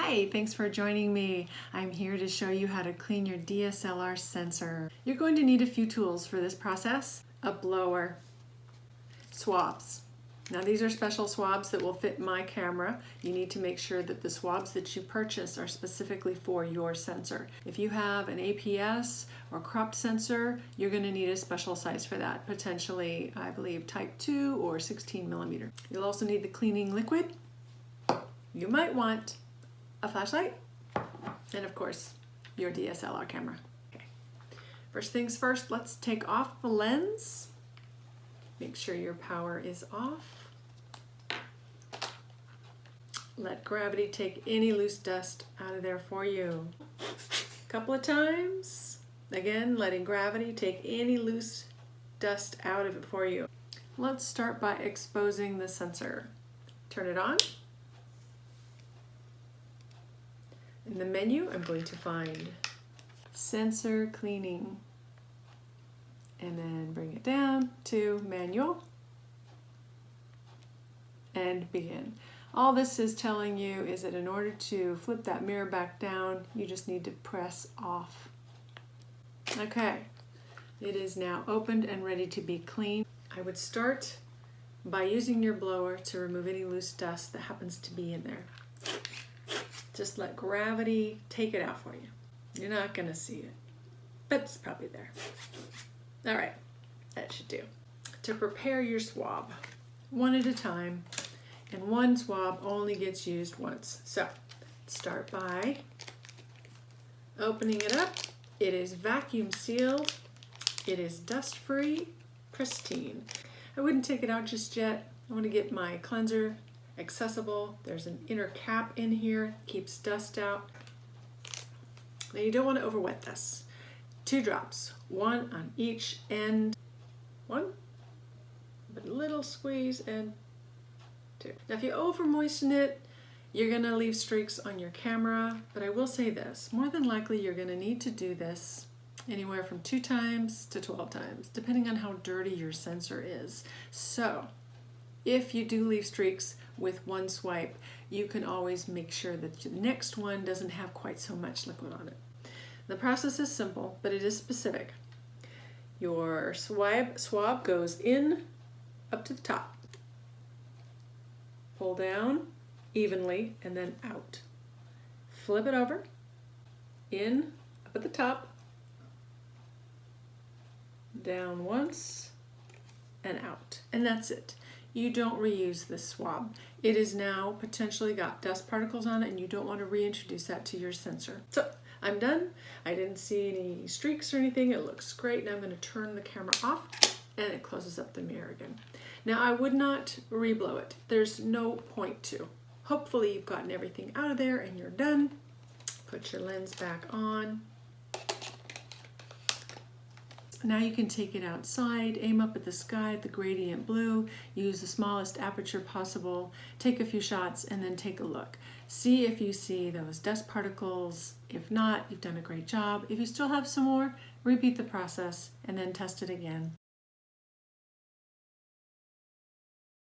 Hi, thanks for joining me. I'm here to show you how to clean your DSLR sensor. You're going to need a few tools for this process. A blower, swabs. Now these are special swabs that will fit my camera. You need to make sure that the swabs that you purchase are specifically for your sensor. If you have an APS or cropped sensor, you're going to need a special size for that, potentially I believe type 2 or 16 millimeter. You'll also need the cleaning liquid. You might want a flashlight, and of course your DSLR camera. Okay. First things first, let's take off the lens. Make sure your power is off. Let gravity take any loose dust out of there for you. A couple of times. Again, letting gravity take any loose dust out of it for you. Let's start by exposing the sensor. Turn it on. In the menu, I'm going to find Sensor Cleaning, and then bring it down to Manual and Begin. All this is telling you is that in order to flip that mirror back down, you just need to press off. Okay, it is now opened and ready to be cleaned. I would start by using your blower to remove any loose dust that happens to be in there. Just let gravity take it out for you. You're not going to see it, but it's probably there. All right, that should do. To prepare your swab, one at a time, and one swab only gets used once. So start by opening it up. It is vacuum sealed. It is dust-free, pristine. I wouldn't take it out just yet. I want to get my cleanser accessible. There's an inner cap in here, keeps dust out. Now you don't want to overwet this. 2 drops, one on each end. One, but a little squeeze, and 2. Now if you over moisten it, you're going to leave streaks on your camera, but I will say this, more than likely you're going to need to do this anywhere from 2 times to 12 times, depending on how dirty your sensor is. So if you do leave streaks with one swipe, you can always make sure that the next one doesn't have quite so much liquid on it. The process is simple, but it is specific. Your swab goes in up to the top. Pull down evenly and then out. Flip it over, in, up at the top, down once, and out. And that's it. You don't reuse this swab. It is now potentially got dust particles on it, and you don't want to reintroduce that to your sensor. So I'm done. I didn't see any streaks or anything. It looks great. Now I'm going to turn the camera off, and it closes up the mirror again. Now I would not reblow it. There's no point to. Hopefully you've gotten everything out of there and you're done. Put your lens back on. Now you can take it outside, aim up at the sky at the gradient blue, use the smallest aperture possible, take a few shots, and then take a look. See if you see those dust particles. If not, you've done a great job. If you still have some more, repeat the process and then test it again.